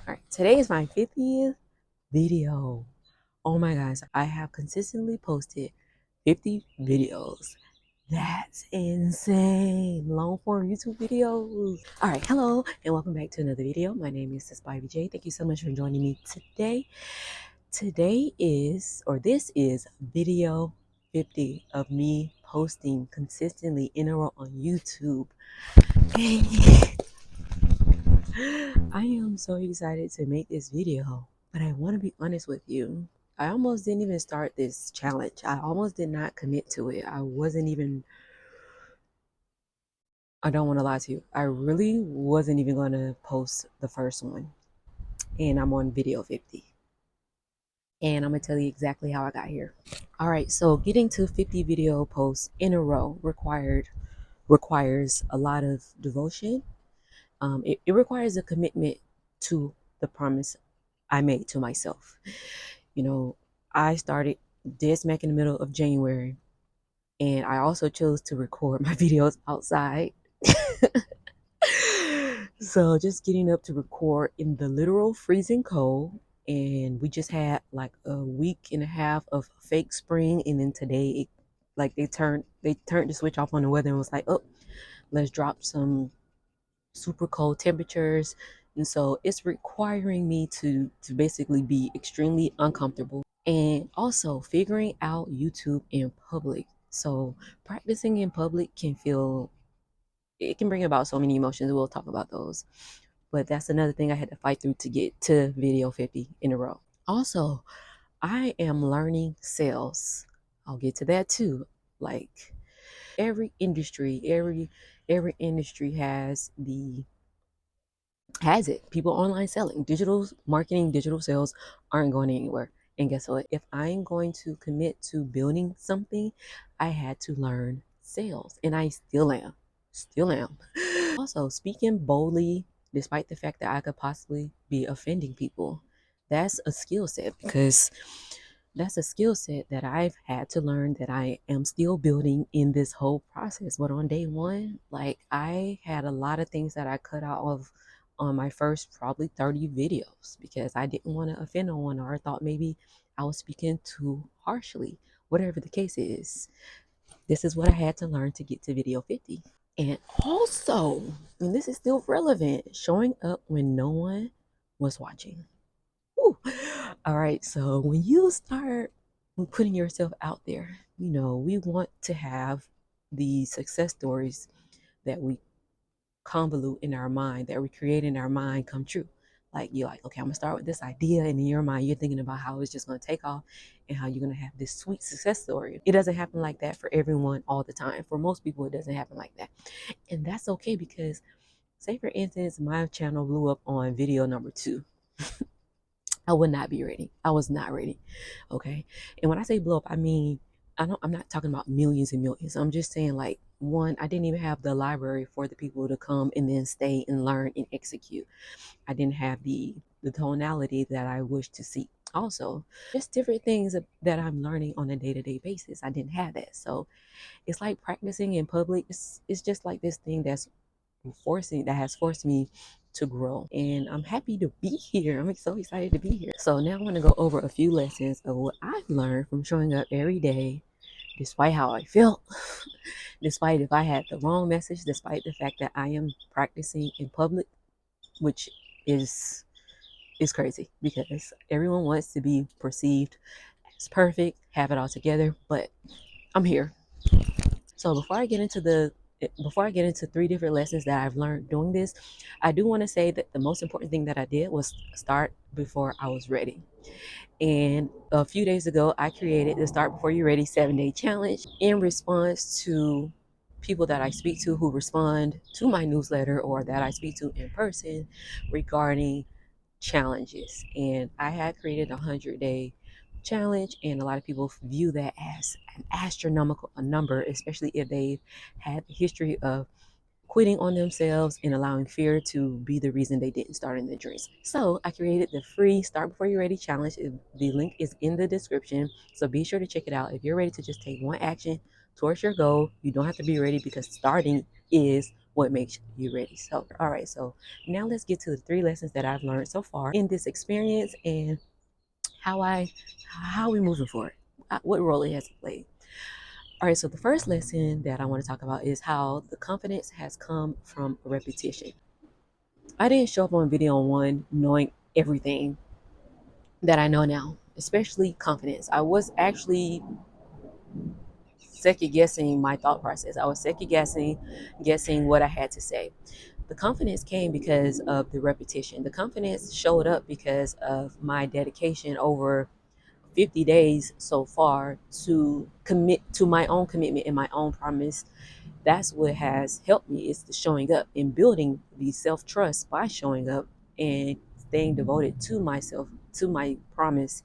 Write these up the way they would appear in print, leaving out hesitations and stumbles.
All right, today is my 50th video. Oh my gosh, I have consistently posted 50 videos. That's insane. Long form YouTube videos. All right, hello, and welcome back to another video. My name is Sis Bobby J. Thank you so much for joining me today. This is video 50 of me posting consistently in a row on YouTube. I am so excited to make this video, but I want to be honest with you. I almost didn't even start this challenge. I almost did not commit to it. I don't want to lie to you. I really wasn't even going to post the first one. And I'm on video 50. And I'm going to tell you exactly how I got here. All right, so getting to 50 video posts in a row requires a lot of devotion. It requires a commitment to the promise I made to myself. You know, I started dead smack in the middle of January, and I also chose to record my videos outside. So just getting up to record in the literal freezing cold, and we just had like a week and a half of fake spring, and then today they turned the switch off on the weather and was like, oh, let's drop some super cold temperatures. And so it's requiring me to basically be extremely uncomfortable, and also figuring out YouTube in public. So practicing in public it can bring about so many emotions. We'll talk about those, but that's another thing I had to fight through to get to video 50 in a row. Also, I am learning sales. I'll get to that too. Like every industry has it. People online selling, digital marketing, digital sales aren't going anywhere. And guess what? If I'm going to commit to building something, I had to learn sales, and I still am. Still am. Also, speaking boldly, despite the fact that I could possibly be offending people, that's a skill set, because that's a skill set that I've had to learn, that I am still building in this whole process. But on day one, like, I had a lot of things that I cut out of on my first probably 30 videos because I didn't want to offend no one, or I thought maybe I was speaking too harshly. Whatever the case is, this is what I had to learn to get to video 50. And also, and this is still relevant, showing up when no one was watching. Whew. All right, so when you start putting yourself out there, we want to have the success stories that we convolute in our mind, that we create in our mind, come true. Like, you're like, okay, I'm gonna start with this idea, and in your mind you're thinking about how it's just gonna take off and how you're gonna have this sweet success story. It doesn't happen like that for everyone all the time. For most people, it doesn't happen like that, and that's okay, because say for instance my channel blew up on video number 2. I would not be ready. I was not ready. Okay. And when I say blow up, I mean, I'm not talking about millions and millions. I'm just saying, like, one, I didn't even have the library for the people to come and then stay and learn and execute. I didn't have the tonality that I wish to see. Also, just different things that I'm learning on a day-to-day basis. I didn't have that. So it's like practicing in public. It's just like this thing that has forced me to grow, and I'm happy to be here. I'm so excited to be here. So now I want to go over a few lessons of what I've learned from showing up every day, despite how I felt, despite if I had the wrong message, despite the fact that I am practicing in public, which is crazy because everyone wants to be perceived as perfect, have it all together, but I'm here. So before I get into 3 different lessons that I've learned doing this, I do want to say that the most important thing that I did was start before I was ready. And a few days ago, I created the Start Before You're Ready 7-day challenge in response to people that I speak to who respond to my newsletter, or that I speak to in person, regarding challenges. And I had created a 100-day challenge, and a lot of people view that as an astronomical number, especially if they've had the history of quitting on themselves and allowing fear to be the reason they didn't start in their dreams. So I created the free Start Before You're Ready challenge. The link is in the description, so be sure to check it out. If you're ready to just take one action towards your goal, you don't have to be ready, because starting is what makes you ready. So, all right, so now let's get to the 3 lessons that I've learned so far in this experience and how I how we moving forward, what role it has played. All right, so the first lesson that I want to talk about is how the confidence has come from repetition. I didn't show up on video one knowing everything that I know now, especially confidence. I was actually second guessing my thought process. I was second guessing what I had to say. The confidence came because of the repetition. The confidence showed up because of my dedication over 50 days so far to commit to my own commitment and my own promise. That's what has helped me, is the showing up and building the self-trust by showing up and staying devoted to myself, to my promise.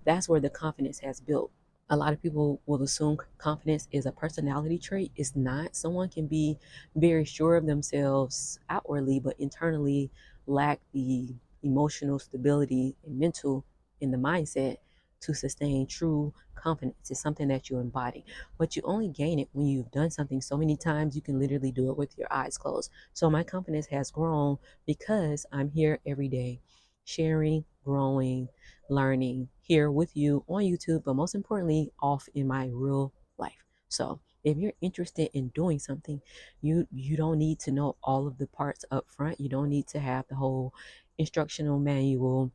That's where the confidence has built. A lot of people will assume confidence is a personality trait. It's not. Someone can be very sure of themselves outwardly, but internally lack the emotional stability and mental in the mindset to sustain true confidence. It's something that you embody, but you only gain it when you've done something so many times you can literally do it with your eyes closed. So my confidence has grown because I'm here every day sharing, growing, learning here with you on YouTube, but most importantly, off in my real life. So if you're interested in doing something, you don't need to know all of the parts up front. You don't need to have the whole instructional manual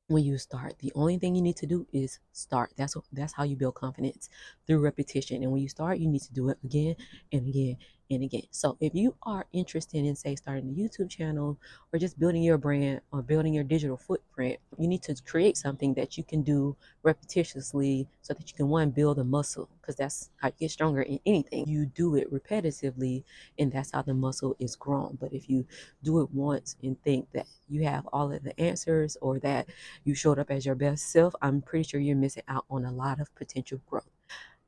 when you start. The only thing you need to do is start. That's how you build confidence, through repetition. And when you start, you need to do it again and again and again. So if you are interested in, say, starting a YouTube channel or just building your brand or building your digital footprint, you need to create something that you can do repetitiously so that you can, one, build a muscle, because that's how you get stronger in anything. You do it repetitively, and that's how the muscle is grown. But if you do it once and think that you have all of the answers, or that you showed up as your best self, I'm pretty sure you're missing out on a lot of potential growth.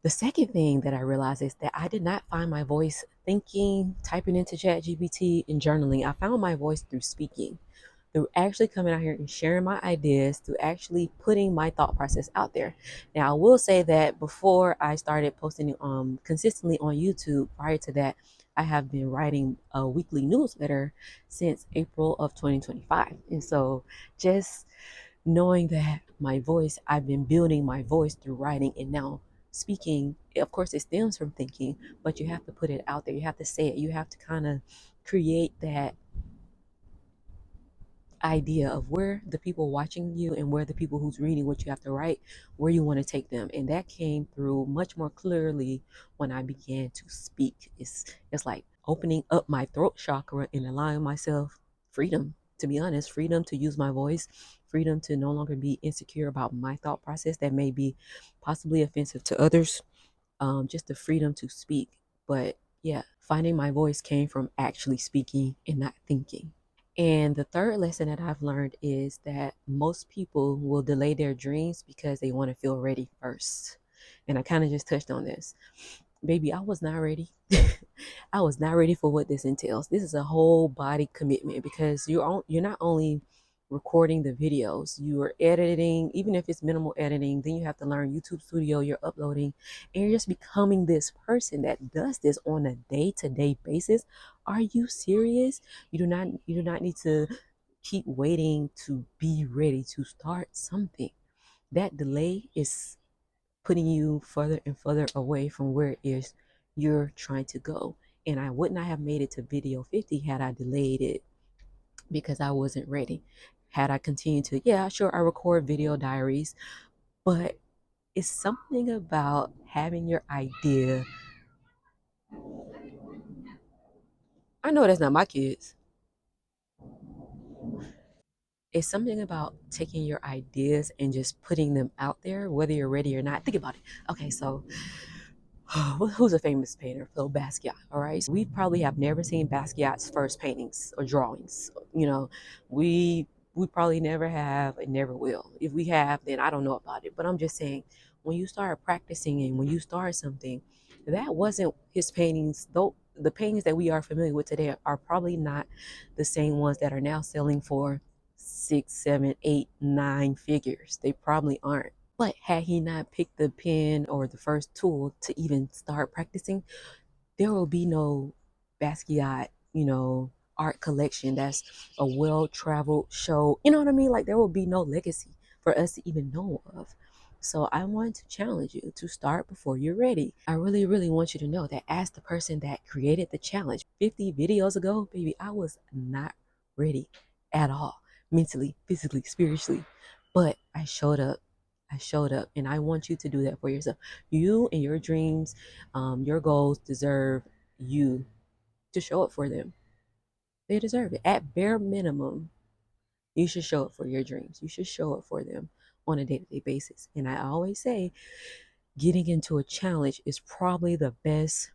The second thing that I realized is that I did not find my voice thinking, typing into ChatGPT, and journaling. I found my voice through speaking, through actually coming out here and sharing my ideas, through actually putting my thought process out there. Now, I will say that before I started posting consistently on YouTube, prior to that, I have been writing a weekly newsletter since April of 2025. And so just knowing that my voice, I've been building my voice through writing, and now speaking, of course, it stems from thinking, but you have to put it out there. You have to say it. You have to kind of create that idea of where the people watching you and where the people who's reading what you have to write, where you want to take them. And that came through much more clearly when I began to speak. It's like opening up my throat chakra and allowing myself freedom, to be honest, freedom to use my voice, freedom to no longer be insecure about my thought process that may be possibly offensive to others. Just the freedom to speak. But yeah, finding my voice came from actually speaking and not thinking. And the third lesson that I've learned is that most people will delay their dreams because they want to feel ready first. And I kind of just touched on this. Baby, I was not ready. I was not ready for what this entails. This is a whole body commitment, because you're not only recording the videos, you are editing, even if it's minimal editing, then you have to learn YouTube Studio, you're uploading, and you're just becoming this person that does this on a day-to-day basis. Are you serious? You do not need to keep waiting to be ready to start something. That delay is putting you further and further away from where it is you're trying to go. And I would not have made it to video 50 had I delayed it because I wasn't ready. Had I continued to, yeah, sure, I record video diaries, but it's something about having your idea. I know that's not my kids. It's something about taking your ideas and just putting them out there, whether you're ready or not. Think about it. Okay, so who's a famous painter? Phil Basquiat. All right. So we probably have never seen Basquiat's first paintings or drawings. We probably never have and never will. If we have, then I don't know about it. But I'm just saying, when you start practicing and when you start something, that wasn't his paintings. Though the paintings that we are familiar with today are probably not the same ones that are now selling for 6, 7, 8, 9 figures. They probably aren't. But had he not picked the pen or the first tool to even start practicing, there will be no Basquiat art collection that's a well-traveled show. You know what I mean? Like there will be no legacy for us to even know of. So I want to challenge you to start before you're ready. I really, really want you to know that as the person that created the challenge 50 videos ago, baby, I was not ready at all, mentally, physically, spiritually. But I showed up. I showed up, and I want you to do that for yourself. You and your dreams, your goals deserve you to show up for them. They deserve it. At bare minimum, you should show up for your dreams. You should show up for them on a day-to-day basis. And I always say, getting into a challenge is probably the best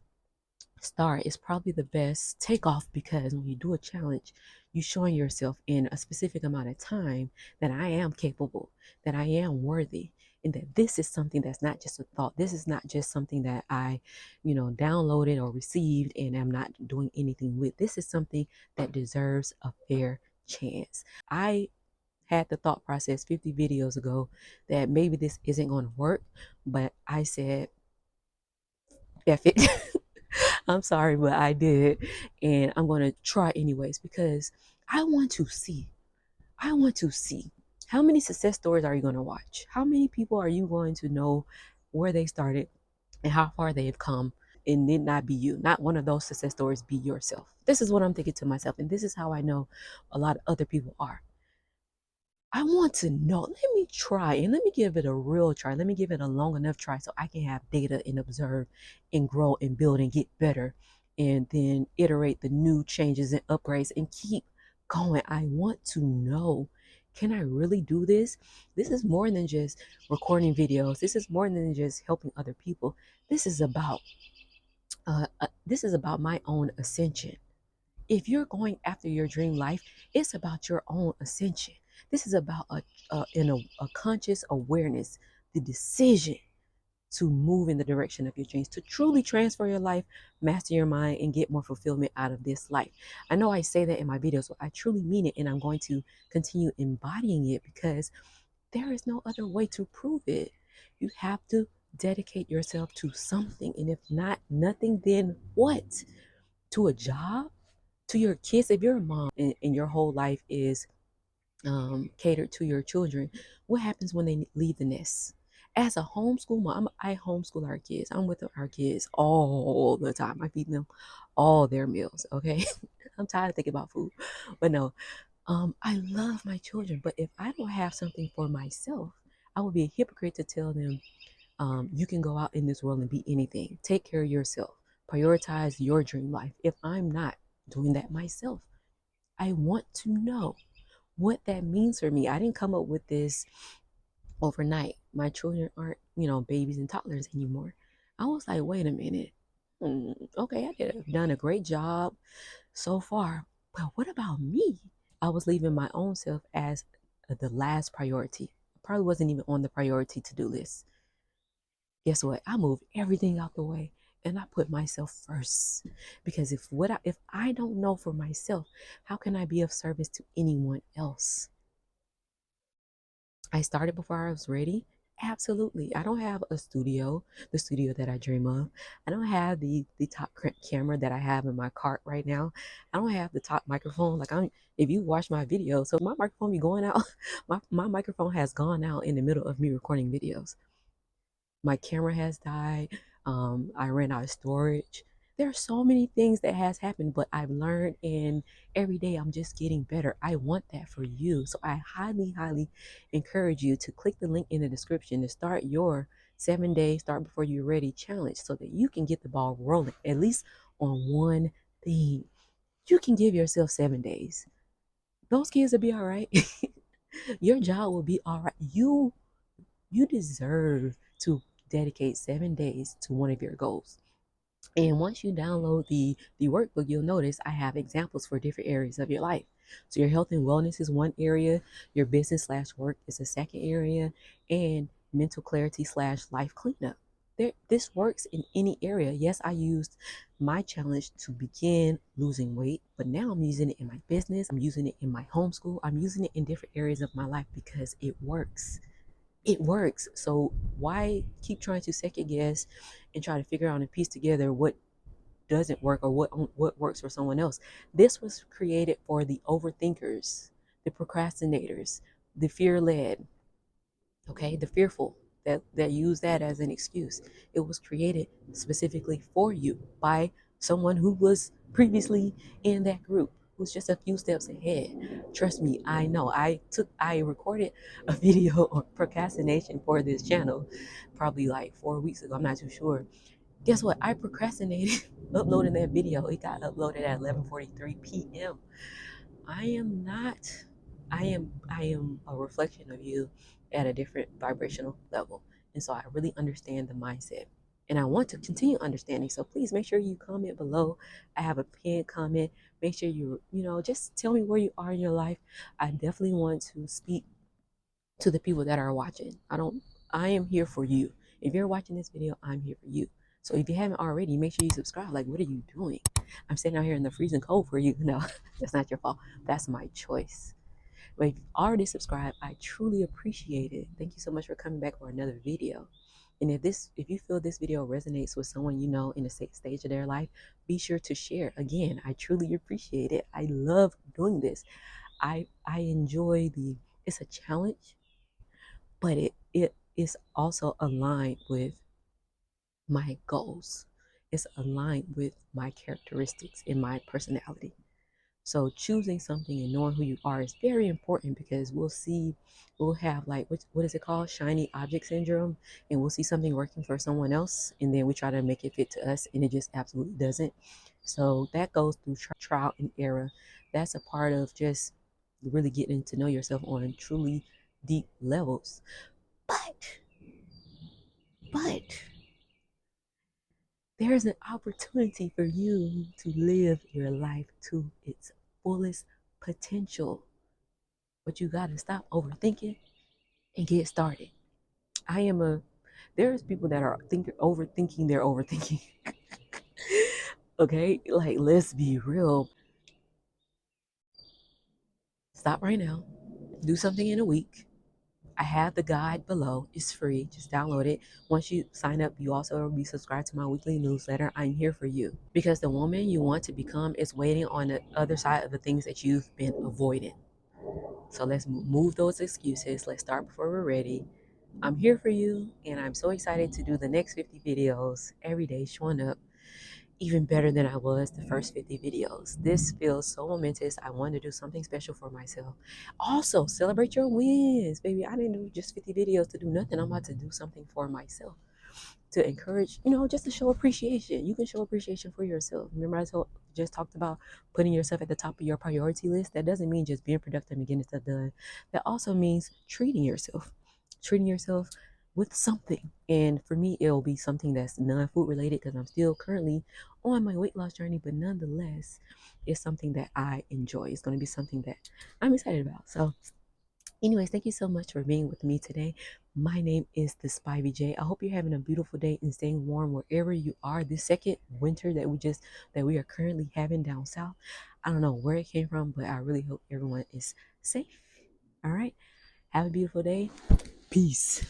start. It's probably the best takeoff, because when you do a challenge, you showing yourself in a specific amount of time that I am capable, that I am worthy, and that this is something that's not just a thought. This is not just something that I, downloaded or received and am not doing anything with. This is something that deserves a fair chance. I had the thought process 50 videos ago that maybe this isn't going to work, but I said, F it. I'm sorry, but I did. And I'm going to try anyways, because I want to see. I want to see. How many success stories are you going to watch? How many people are you going to know where they started and how far they've come? And then not be you, not one of those success stories, be yourself. This is what I'm thinking to myself. And this is how I know a lot of other people are. I want to know. Let me try and let me give it a real try. Let me give it a long enough try so I can have data and observe and grow and build and get better, and then iterate the new changes and upgrades and keep going. I want to know, can I really do this? This is more than just recording videos. This is more than just helping other people. This is about my own ascension. If you're going after your dream life, it's about your own ascension. This is about a conscious awareness, the decision to move in the direction of your dreams, to truly transfer your life, master your mind, and get more fulfillment out of this life. I know I say that in my videos, but I truly mean it, and I'm going to continue embodying it because there is no other way to prove it. You have to dedicate yourself to something, and if not nothing, then what? To a job? To your kids? If you're a mom and your whole life is catered to your children, what happens when they leave the nest? As a homeschool mom, I homeschool our kids. I'm with our kids all the time. I feed them all their meals. Okay, I'm tired of thinking about food, but no, I love my children. But if I don't have something for myself, I would be a hypocrite to tell them, you can go out in this world and be anything. Take care of yourself. Prioritize your dream life. If I'm not doing that myself, I want to know what that means for me. I didn't come up with this overnight. My children aren't, babies and toddlers anymore. I was like, wait a minute. Okay, I did have done a great job so far. But what about me? I was leaving my own self as the last priority. Probably wasn't even on the priority to-do list. Guess what? I moved everything out the way and I put myself first. Because if I don't know for myself, how can I be of service to anyone else? I started before I was ready. Absolutely. I don't have a studio, the studio that I dream of. I don't have the top camera that I have in my cart right now. I don't have the top microphone. If you watch my video, so my microphone be going out. My microphone has gone out in the middle of me recording videos. My camera has died. I ran out of storage. There are so many things that has happened, but I've learned, and every day I'm just getting better. I want that for you. So I highly, highly encourage you to click the link in the description to start your 7-day start before you're ready challenge so that you can get the ball rolling, at least on one thing. You can give yourself 7 days. Those kids will be all right. Your job will be all right. You deserve to dedicate 7 days to one of your goals. And once you download the workbook, you'll notice I have examples for different areas of your life. So your health and wellness is one area, your business slash work is a second area, and mental clarity slash life cleanup. This works in any area. Yes, I used my challenge to begin losing weight, but now I'm using it in my business. I'm using it in my homeschool. I'm using it in different areas of my life because it works. It works. So why keep trying to second guess and try to figure out and piece together what doesn't work or what works for someone else. This was created for the overthinkers, the procrastinators, the fear-led, okay, the fearful that use that as an excuse. It was created specifically for you by someone who was previously in that group, who's just a few steps ahead. Trust me, I know. I recorded a video on procrastination for this channel probably like 4 weeks ago. I'm not too sure. Guess what? I procrastinated uploading that video. It got uploaded at 11:43 p.m. I am not. I am a reflection of you at a different vibrational level. And so I really understand the mindset. And I want to continue understanding. So please make sure you comment below. I have a pinned comment. Make sure just tell me where you are in your life. I definitely want to speak to the people that are watching. I am here for you. If you're watching this video, I'm here for you. So if you haven't already, make sure you subscribe. Like, what are you doing? I'm sitting out here in the freezing cold for you. No, that's not your fault. That's my choice. But if you've already subscribed, I truly appreciate it. Thank you so much for coming back for another video. And if you feel this video resonates with someone you know in a stage of their life, be sure to share. Again, I truly appreciate it. I love doing this. I enjoy it's a challenge, but it is also aligned with my goals. It's aligned with my characteristics and my personality. So choosing something and knowing who you are is very important, because we'll have like what is it called? Shiny object syndrome. And we'll see something working for someone else and then we try to make it fit to us and it just absolutely doesn't. So that goes through trial and error. That's a part of just really getting to know yourself on truly deep levels. But but there's an opportunity for you to live your life to its fullest potential. But you got to stop overthinking and get started. There's people that are overthinking their overthinking. Okay, like, let's be real. Stop right now. Do something in a week. I have the guide below. It's free. Just download it. Once you sign up, you also will be subscribed to my weekly newsletter. I'm here for you, because the woman you want to become is waiting on the other side of the things that you've been avoiding. So let's move those excuses. Let's start before we're ready. I'm here for you, and I'm so excited to do the next 50 videos every day, showing up even better than I was the first 50 videos. This feels so momentous. I want to do something special for myself. Also, celebrate your wins, baby. I didn't do just 50 videos to do nothing. I'm about to do something for myself to encourage, just to show appreciation. You can show appreciation for yourself. Remember, just talked about putting yourself at the top of your priority list. That doesn't mean just being productive and getting stuff done. That also means treating yourself with something. And for me, it'll be something that's non-food related, because I'm still currently on my weight loss journey, but nonetheless, it's something that I enjoy. It's going to be something that I'm excited about. So anyways, thank you so much for being with me today. My name is the Spivey J. I hope you're having a beautiful day and staying warm wherever you are. This second winter that we are currently having down south. I don't know where it came from, but I really hope everyone is safe. All right. Have a beautiful day. Peace.